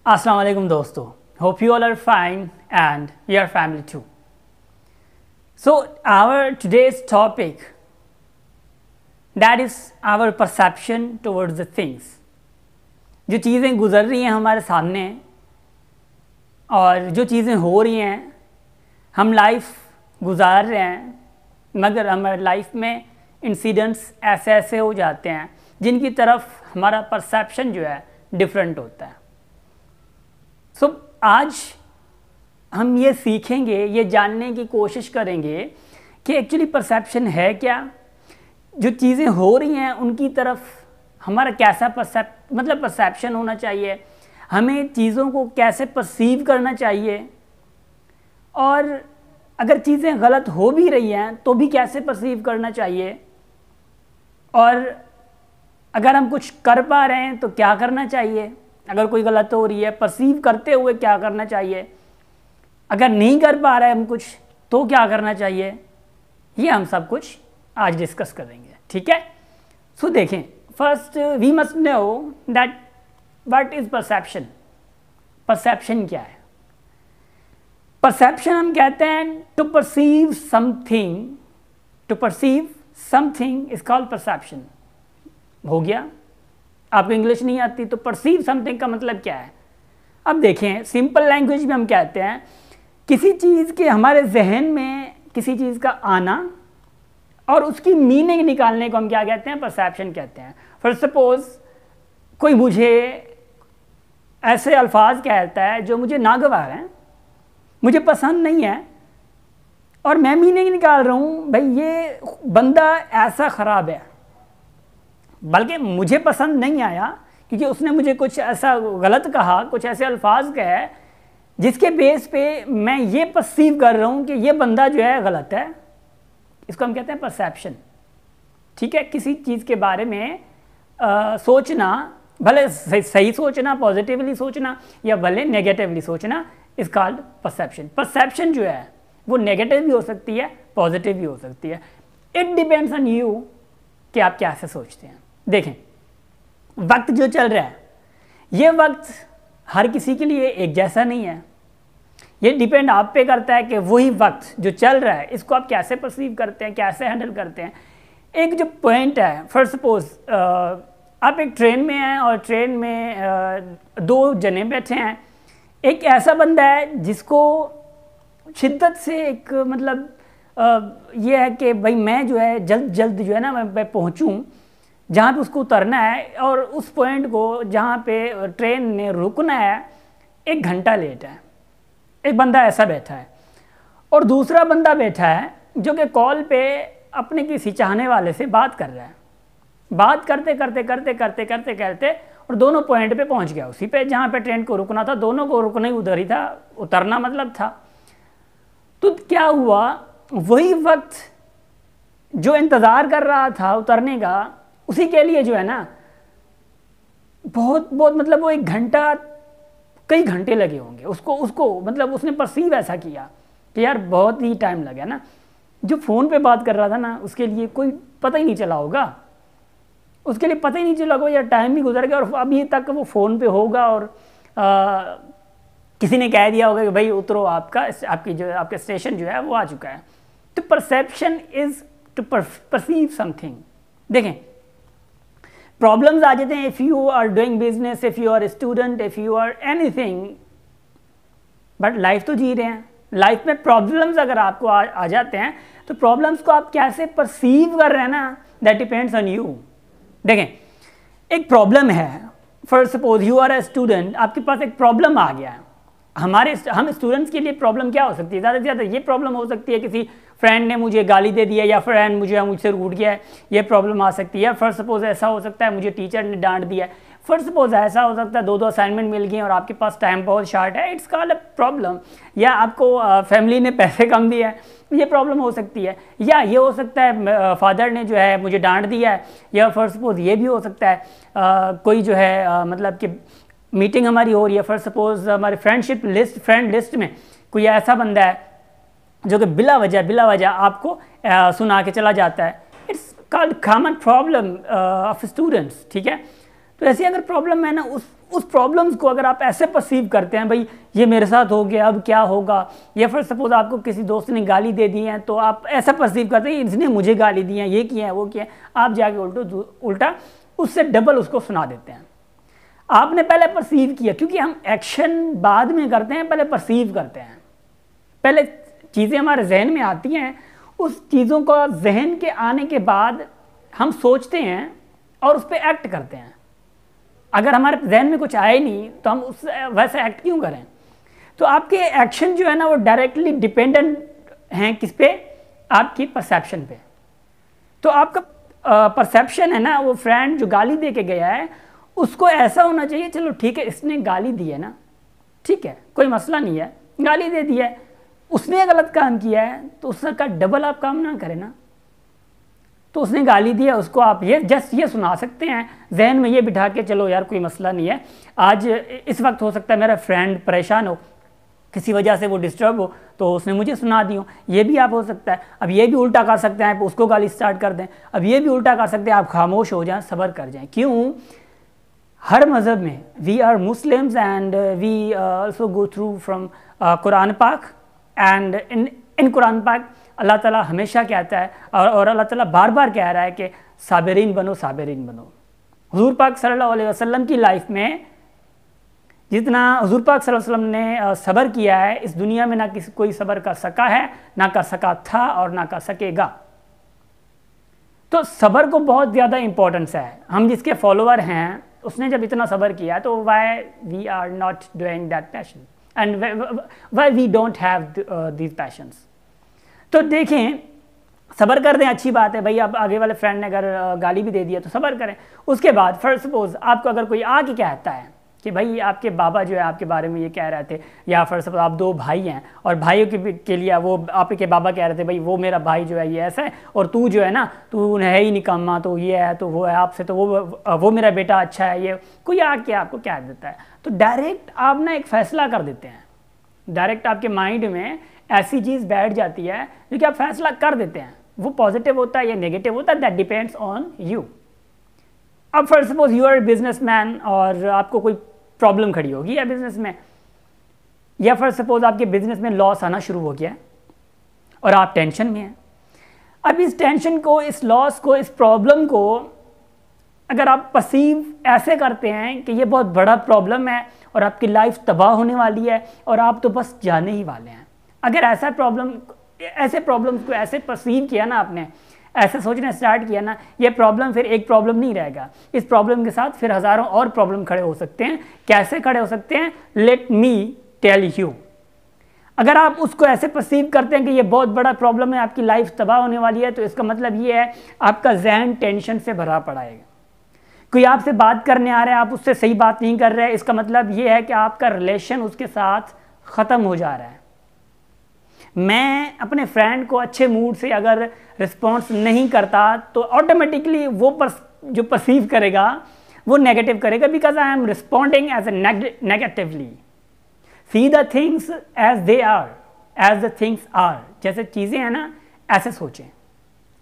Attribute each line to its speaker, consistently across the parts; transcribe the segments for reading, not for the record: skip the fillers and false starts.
Speaker 1: Assalamu alaikum dosto. Hope you all are fine and your family too. So our today's topic, that is our perception towards the things. जो चीज़ें गुज़र रही हैं हमारे सामने और जो चीज़ें हो रही हैं, हम लाइफ गुजार रहे हैं, मगर हमारे लाइफ में इंसिडेंट्स ऐसे ऐसे हो जाते हैं जिनकी तरफ हमारा परसेप्शन जो है डिफरेंट होता है। सो आज हम ये सीखेंगे, ये जानने की कोशिश करेंगे कि एक्चुअली परसेप्शन है क्या, जो चीज़ें हो रही हैं उनकी तरफ हमारा कैसा परसेप्शन होना चाहिए, हमें चीज़ों को कैसे परसीव करना चाहिए, और अगर चीज़ें गलत हो भी रही हैं तो भी कैसे परसीव करना चाहिए, और अगर हम कुछ कर पा रहे हैं तो क्या करना चाहिए, अगर कोई गलत हो रही है परसीव करते हुए क्या करना चाहिए, अगर नहीं कर पा रहे हम कुछ तो क्या करना चाहिए, ये हम सब कुछ आज डिस्कस करेंगे। ठीक है, सो देखें, first we must know that what is perception. Perception क्या है? परसेप्शन हम कहते हैं to perceive something, to perceive something is called perception. हो गया, आपको इंग्लिश नहीं आती तो परसीव समथिंग का मतलब क्या है? अब देखें, सिंपल लैंग्वेज में हम कहते हैं किसी चीज़ के हमारे जहन में किसी चीज़ का आना और उसकी मीनिंग निकालने को हम क्या कहते हैं? परसेप्शन कहते हैं। फॉर सपोज कोई मुझे ऐसे अल्फाज कहता है जो मुझे नागवार हैं, मुझे पसंद नहीं है, और मैं मीनिंग निकाल रहा हूँ भाई ये बंदा ऐसा ख़राब है, बल्कि मुझे पसंद नहीं आया क्योंकि उसने मुझे कुछ ऐसा गलत कहा, कुछ ऐसे अल्फाज कहे जिसके बेस पे मैं ये परसीव कर रहा हूँ कि ये बंदा जो है गलत है। इसको हम कहते हैं परसेप्शन। ठीक है, किसी चीज़ के बारे में सोचना, भले सही सोचना, पॉजिटिवली सोचना या भले नेगेटिवली सोचना, इज कॉल्ड परसेप्शन। परसेप्शन जो है वो नेगेटिव भी हो सकती है, पॉजिटिव भी हो सकती है। इट डिपेंड्स ऑन यू कि आप कैसे सोचते हैं। देखें, वक्त जो चल रहा है, ये वक्त हर किसी के लिए एक जैसा नहीं है। ये डिपेंड आप पे करता है कि वही वक्त जो चल रहा है इसको आप कैसे परसीव करते हैं, कैसे हैंडल करते हैं। एक जो पॉइंट है, फॉर सपोज आप एक ट्रेन में हैं और ट्रेन में दो जने बैठे हैं। एक ऐसा बंदा है जिसको शिद्दत से एक ये है कि भाई मैं जो है जल्द जल्द जो है ना मैं पहुंचूं जहाँ पे उसको उतरना है, और उस पॉइंट को जहाँ पे ट्रेन ने रुकना है 1 घंटा लेट है। एक बंदा ऐसा बैठा है, और दूसरा बंदा बैठा है जो कि कॉल पे अपने किसी चाहने वाले से बात कर रहा है। बात करते करते करते करते करते करते और दोनों पॉइंट पे पहुंच गया, उसी पे जहाँ पे ट्रेन को रुकना था। दोनों को रुकना ही उधर ही था, उतरना मतलब था। तो क्या हुआ, वही वक्त जो इंतज़ार कर रहा था उतरने का, उसी के लिए जो है ना बहुत वो 1 घंटा, कई घंटे लगे होंगे उसको उसने परसीव ऐसा किया कि यार बहुत ही टाइम लगा ना। जो फ़ोन पे बात कर रहा था ना उसके लिए कोई पता ही नहीं चला होगा, उसके लिए पता ही नहीं चला होगा, यार टाइम भी गुजर गया और अभी तक वो फ़ोन पे होगा, और किसी ने कह दिया होगा कि भाई उतरो, आपका स्टेशन जो है वो आ चुका है। तो perception is to perceive something. देखें, प्रॉब्लम्स आ जाते हैं if you are doing business, if you are student, if you are anything, but life तो जी रहे हैं। लाइफ में प्रॉब्लम्स अगर आपको आ जाते हैं तो प्रॉब्लम्स को आप कैसे परसीव कर रहे हैं ना, दैट डिपेंड्स ऑन यू। देखें, एक प्रॉब्लम है, for suppose you are a student, आपके पास एक प्रॉब्लम आ गया है। हम स्टूडेंट्स के लिए प्रॉब्लम क्या हो सकती है? ज़्यादा से ज़्यादा ये प्रॉब्लम हो सकती है किसी फ्रेंड ने मुझे गाली दे दिया, या फ्रेंड मुझसे रूठ गया है, ये प्रॉब्लम आ सकती है। फर्स्ट सपोज ऐसा हो सकता है मुझे टीचर ने डांट दिया है। फर्स्ट सपोज ऐसा हो सकता है 2 असाइनमेंट मिल गए और आपके पास टाइम बहुत शार्ट है, इट्स कॉल्ड अ प्रॉब्लम। या आपको फैमिली ने पैसे कम दिए हैं, ये प्रॉब्लम हो सकती है। या ये हो सकता है फादर ने जो है मुझे डांट दिया है। या फर्स्ट सपोज ये भी हो सकता है कोई जो है कि मीटिंग हमारी हो रही है, फर्स्ट सपोज हमारी फ्रेंड लिस्ट में कोई ऐसा बंदा है जो कि बिला वजह आपको सुना के चला जाता है। Called common problem of students. ठीक है, तो ऐसी अगर प्रॉब्लम है ना, उस प्रॉब्लम्स को अगर आप ऐसे परसीव करते हैं, भाई ये मेरे साथ हो गया अब क्या होगा, या फिर सपोज आपको किसी दोस्त ने गाली दे दी है तो आप ऐसा परसीव करते हैं इसने मुझे गाली दी है, ये किया है वो किया है, आप जाके उल्टा उससे डबल उसको सुना देते हैं। आपने पहले परसीव किया, क्योंकि हम एक्शन बाद में करते हैं, पहले परसीव करते हैं, पहले चीज़ें हमारे जहन में आती हैं, उस चीज़ों को जहन के आने के बाद हम सोचते हैं और उस पर एक्ट करते हैं। अगर हमारे जहन में कुछ आए नहीं तो हम उस वैसे एक्ट क्यों करें? तो आपके एक्शन जो है ना वो डायरेक्टली डिपेंडेंट हैं किस पे? आपकी परसेप्शन पे। तो आपका परसेप्शन है ना, वो फ्रेंड जो गाली दे के गया है उसको ऐसा होना चाहिए, चलो ठीक है इसने गाली दी है ना, ठीक है कोई मसला नहीं है, गाली दे दी है, उसने गलत काम किया है तो उसका डबल आप काम ना करें ना। तो उसने गाली दिया, उसको आप ये जस्ट ये सुना सकते हैं, जहन में ये बिठा के चलो यार कोई मसला नहीं है, आज इस वक्त हो सकता है मेरा फ्रेंड परेशान हो, किसी वजह से वो डिस्टर्ब हो तो उसने मुझे सुना दी हो, ये भी आप हो सकता है। अब ये भी उल्टा कर सकते हैं, आप उसको गाली स्टार्ट कर दें, अब ये भी उल्टा कर सकते हैं, आप खामोश हो जाएं, सब्र कर जाएं। क्यों? हर मज़हब में we are Muslims and we also go through from Quran पाक, एंड इन कुरान पाक अल्लाह ताला हमेशा कहता है और अल्लाह ताला बार बार कह रहा है कि साबिरीन बनो, साबिरीन बनो। हुजूर पाक सल्लल्लाहु अलैहि वसल्लम की लाइफ में जितना हुजूर पाक सल्लल्लाहु अलैहि वसल्लम ने सब्र किया है, इस दुनिया में ना किसी कोई सब्र कर सका है, ना कर सका था और ना कर सकेगा। तो सब्र को बहुत ज़्यादा इंपॉर्टेंस है। हम जिसके फॉलोअर हैं उसने जब इतना सब्र किया तो why we are not doing that passion and why we don't have these passions. तो देखें, सब्र कर दें, अच्छी बात है भाई। अब आगे वाले फ्रेंड ने अगर गाली भी दे दिया तो सब्र करें। उसके बाद फर्स्ट सपोज आपको अगर कोई आके कहता है कि भाई आपके बाबा जो है आपके बारे में ये कह रहे थे, या फिर सपोज आप दो भाई हैं और भाइयों के लिए वो आपके बाबा कह रहे थे भाई वो मेरा भाई जो है ये ऐसा है और तू जो है ना तू है ही निकम्मा, तो ये है तो वो है, आपसे तो वो मेरा बेटा अच्छा है, ये कोई आके आपको कह देता है तो डायरेक्ट आप ना एक फ़ैसला कर देते हैं। डायरेक्ट आपके माइंड में ऐसी चीज़ बैठ जाती है जो कि आप फैसला कर देते हैं। वो पॉजिटिव होता है या नेगेटिव होता है, दैट डिपेंड्स ऑन यू। अब first suppose you are businessman और आपको कोई प्रॉब्लम खड़ी होगी या बिजनेस में, या फर्स्ट सपोज आपके बिजनेस में लॉस आना शुरू हो गया और आप टेंशन में हैं। अब इस टेंशन को, इस लॉस को, इस प्रॉब्लम को अगर आप परसीव ऐसे करते हैं कि ये बहुत बड़ा प्रॉब्लम है और आपकी लाइफ तबाह होने वाली है और आप तो बस जाने ही वाले हैं, अगर ऐसे प्रॉब्लम्स को ऐसे परसीव किया ना आपने, ऐसे सोचना स्टार्ट किया ना, ये प्रॉब्लम फिर एक प्रॉब्लम नहीं रहेगा, इस प्रॉब्लम के साथ फिर हज़ारों और प्रॉब्लम खड़े हो सकते हैं। कैसे खड़े हो सकते हैं? Let me tell you. अगर आप उसको ऐसे परसीव करते हैं कि ये बहुत बड़ा प्रॉब्लम है, आपकी लाइफ तबाह होने वाली है, तो इसका मतलब ये है आपका जहन टेंशन से भरा पड़ा है। कोई आपसे बात करने आ रहा है, आप उससे सही बात नहीं कर रहे, इसका मतलब ये है कि आपका रिलेशन उसके साथ ख़त्म हो जा रहा है। मैं अपने फ्रेंड को अच्छे मूड से अगर रिस्पॉन्स नहीं करता तो ऑटोमेटिकली वो जो परसीव करेगा वो नेगेटिव करेगा, because I am responding as a negatively. See the things as they are, as the things are. जैसे चीज़ें हैं ना ऐसे सोचें,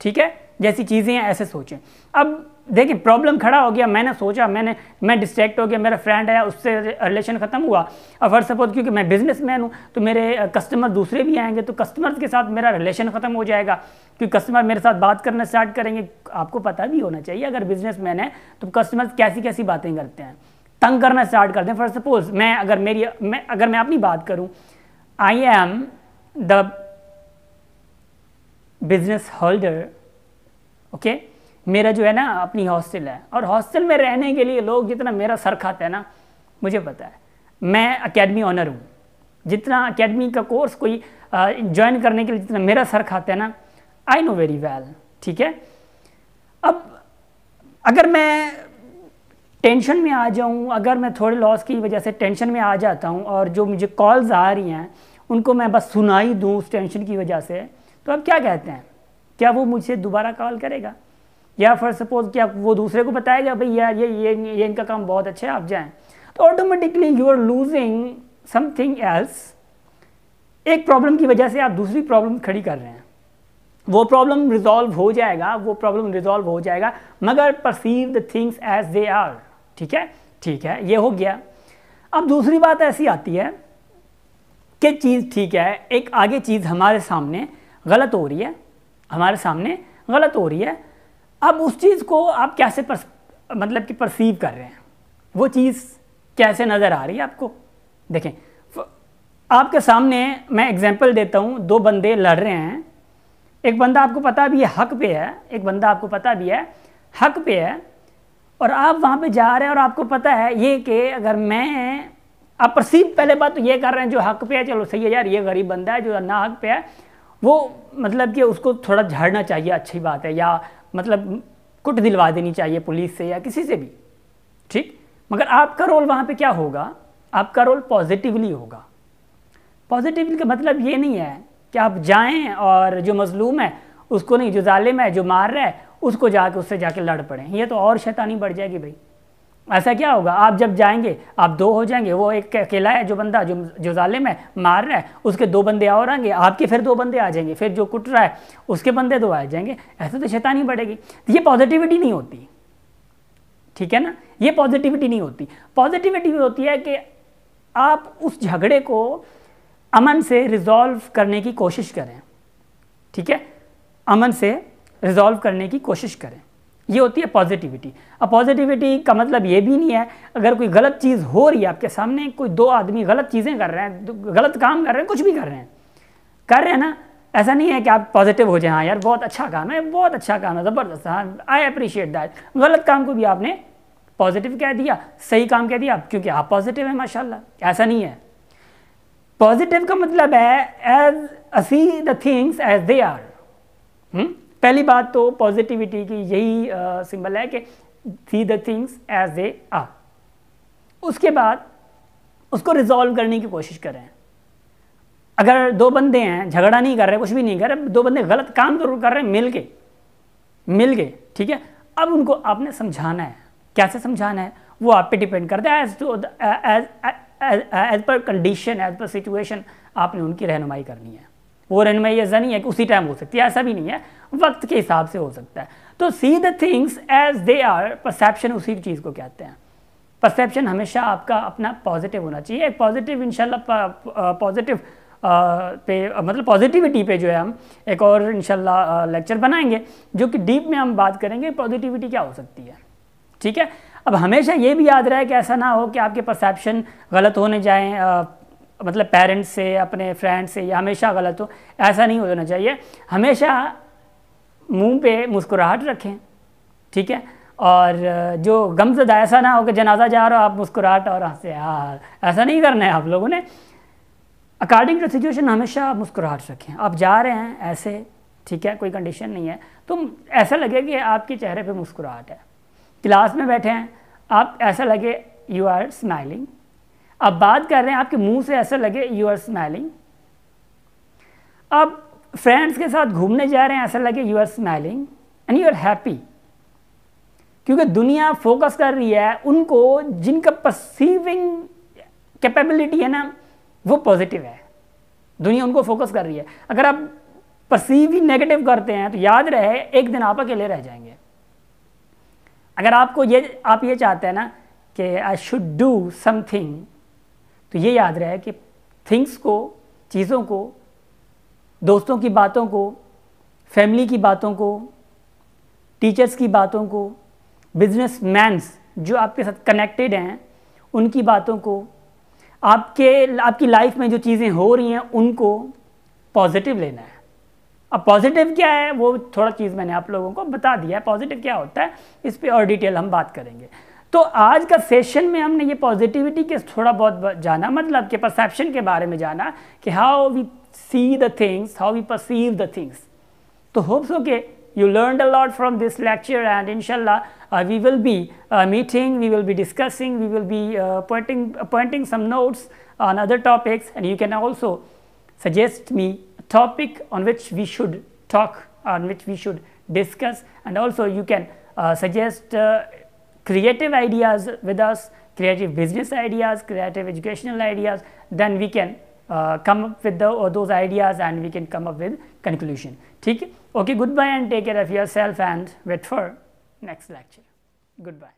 Speaker 1: ठीक है, जैसी चीज़ें हैं ऐसे सोचें। अब देखिए प्रॉब्लम खड़ा हो गया, मैंने सोचा, मैं डिस्ट्रैक्ट हो गया, मेरा फ्रेंड है उससे रिलेशन ख़त्म हुआ। अब फर्स्ट सपोज क्योंकि मैं बिजनेसमैन हूँ तो मेरे कस्टमर दूसरे भी आएंगे तो कस्टमर्स के साथ मेरा रिलेशन ख़त्म हो जाएगा, क्योंकि कस्टमर मेरे साथ बात करना स्टार्ट करेंगे। आपको पता भी होना चाहिए अगर बिजनेसमैन है तो कस्टमर्स कैसी कैसी बातें करते हैं, तंग करना स्टार्ट करते हैं। फर्स्ट सपोज अगर मैं अपनी बात करूँ, I am the business holder, okay, मेरा जो है ना अपनी हॉस्टल है और हॉस्टल में रहने के लिए लोग जितना मेरा सर खाते हैं ना, मुझे पता है। मैं एकेडमी ऑनर हूँ, जितना एकेडमी का कोर्स कोई ज्वाइन करने के लिए जितना मेरा सर खाते हैं ना, आई नो वेरी वेल, ठीक है। अब अगर मैं टेंशन में आ जाऊँ, अगर मैं थोड़े लॉस की वजह से टेंशन में आ जाता हूँ और जो मुझे कॉल्स आ रही हैं उनको मैं बस सुनाई दूँ उस टेंशन की वजह से, तो अब क्या कहते हैं, क्या वो मुझसे दोबारा कॉल करेगा? या फर्स्ट सपोज क्या वो दूसरे को बताएगा भाई यार ये इनका काम बहुत अच्छा है आप जाएं? तो automatically you are losing something else. एक प्रॉब्लम की वजह से आप दूसरी प्रॉब्लम खड़ी कर रहे हैं। वो प्रॉब्लम रिजॉल्व हो जाएगा, मगर perceive the things as they are, ठीक है, ठीक है, ये हो गया। अब दूसरी बात ऐसी आती है कि चीज़ ठीक है, एक आगे चीज़ हमारे सामने गलत हो रही है, हमारे सामने गलत हो रही है। अब उस चीज़ को आप कैसे मतलब कि परसीव कर रहे हैं, वो चीज़ कैसे नज़र आ रही है आपको। देखें, आपके सामने मैं एग्जांपल देता हूँ, दो बंदे लड़ रहे हैं, एक बंदा आपको पता भी है हक पे है, एक बंदा आपको पता भी है हक पे है, और आप वहाँ पे जा रहे हैं और आपको पता है ये कि अगर मैं, आप परसीव पहले बात तो ये कर रहे हैं जो हक पे है, चलो सही है यार, ये गरीब बंदा है जो ना हक पे है, वो मतलब कि उसको थोड़ा झाड़ना चाहिए, अच्छी बात है, या मतलब कुट दिलवा देनी चाहिए पुलिस से या किसी से भी, ठीक। मगर आपका रोल वहाँ पे क्या होगा, आपका रोल पॉजिटिवली होगा। पॉजिटिवली का मतलब ये नहीं है कि आप जाएं और जो मजलूम है उसको नहीं, जो जालिम है, जो मार रहा है उसको जाके उससे जाके लड़ पड़े, ये तो और शैतानी बढ़ जाएगी भाई। ऐसा क्या होगा, आप जब जाएंगे आप दो हो जाएंगे, वो एक अकेला है जो बंदा जो जालिम है मार रहा है, उसके दो बंदे और आएंगे, आपके फिर दो बंदे आ जाएंगे, फिर जो कुट रहा है उसके बंदे दो आ जाएंगे, ऐसे तो शैतानी बढ़ेगी। तो ये पॉजिटिविटी नहीं होती, ठीक है ना, ये पॉजिटिविटी नहीं होती। पॉजिटिविटी होती है कि आप उस झगड़े को अमन से रिजॉल्व करने की कोशिश करें, ठीक है, अमन से रिजॉल्व करने की कोशिश करें, ये होती है पॉजिटिविटी। अब पॉजिटिविटी का मतलब ये भी नहीं है अगर कोई गलत चीज़ हो रही है आपके सामने, कोई दो आदमी गलत चीज़ें कर रहे हैं, गलत काम कर रहे हैं, कुछ भी कर रहे हैं ना, ऐसा नहीं है कि आप पॉजिटिव हो जाए, हाँ यार बहुत अच्छा काम है, बहुत अच्छा काम है, ज़बरदस्त, हाँ आई अप्रिशिएट दैट। गलत काम को भी आपने पॉजिटिव कह दिया, सही काम कह दिया क्योंकि आप पॉजिटिव हैं माशाल्लाह, ऐसा नहीं है। पॉजिटिव का मतलब है as see the things as they are. पहली बात तो पॉजिटिविटी की यही सिंबल है कि see the things as they are. उसके बाद उसको रिजॉल्व करने की कोशिश करें। अगर दो बंदे हैं, झगड़ा नहीं कर रहे, कुछ भी नहीं कर रहे, दो बंदे गलत काम जरूर कर रहे हैं, मिल के, ठीक है, अब उनको आपने समझाना है। कैसे समझाना है वो आप पे डिपेंड करता है, as per condition, as per situation आपने उनकी रहनुमाई करनी है। वो रहनुमाई ऐसा नहीं है कि उसी टाइम हो सकती है, ऐसा भी नहीं है, वक्त के हिसाब से हो सकता है। तो see the things as they are, perception उसी चीज़ को कहते हैं। परसेप्शन हमेशा आपका अपना पॉजिटिव होना चाहिए। एक पॉजिटिव इंशाल्लाह पॉजिटिव पे मतलब पॉजिटिविटी पे जो है हम एक और इंशाल्लाह लेक्चर बनाएंगे जो कि डीप में हम बात करेंगे पॉजिटिविटी क्या हो सकती है, ठीक है। अब हमेशा ये भी याद रहे कि ऐसा ना हो कि आपके परसेप्शन गलत होने जाएं, मतलब पेरेंट्स से, अपने फ्रेंड्स से, या हमेशा गलत हो, ऐसा नहीं होना चाहिए। हमेशा मुंह पे मुस्कुराहट रखें, ठीक है, और जो गमज़दा, ऐसा ना हो कि जनाजा जा रहा हो आप मुस्कुराहट और हंसे, हाँ ऐसा नहीं करना है आप लोगों ने। अकॉर्डिंग टू सिचुएशन हमेशा मुस्कुराहट रखें। आप जा रहे हैं ऐसे, ठीक है, कोई कंडीशन नहीं है, तो ऐसा लगे कि आपके चेहरे पे मुस्कुराहट है। क्लास में बैठे हैं आप, ऐसा लगे यू आर स्माइलिंग। आप बात कर रहे हैं, आपके मुंह से ऐसा लगे यू आर स्माइलिंग। आप फ्रेंड्स के साथ घूमने जा रहे हैं, ऐसा लगे you are smiling and you are happy. क्योंकि दुनिया फोकस कर रही है उनको जिनका परसीविंग कैपेबिलिटी है ना वो पॉजिटिव है, दुनिया उनको फोकस कर रही है। अगर आप परसीव ही नेगेटिव करते हैं तो याद रहे एक दिन आप अकेले रह जाएंगे। अगर आपको आप ये चाहते हैं ना कि आई शुड डू समथिंग, तो ये याद रहे कि थिंग्स को, चीज़ों को, दोस्तों की बातों को, फैमिली की बातों को, टीचर्स की बातों को, बिजनेसमैन्स जो आपके साथ कनेक्टेड हैं उनकी बातों को, आपकी लाइफ में जो चीज़ें हो रही हैं उनको पॉजिटिव लेना है। अब पॉजिटिव क्या है वो थोड़ा चीज़ मैंने आप लोगों को बता दिया है, पॉजिटिव क्या होता है इस पे और डिटेल हम बात करेंगे। तो आज का सेशन में हमने ये पॉजिटिविटी के थोड़ा बहुत जाना, मतलब कि परसेप्शन के बारे में जाना कि how we see the things, how we perceive the things. तो hopes okay you learned a lot from this lecture, and inshallah we will be meeting, we will be discussing, we will be pointing some notes on other topics, and you can also suggest me a topic on which we should talk, on which we should discuss, and also you can suggest creative ideas with us, creative business ideas, creative educational ideas. Then we can come up with those ideas and we can come up with conclusion. ठीक है, okay, goodbye and take care of yourself and wait for next lecture. Goodbye.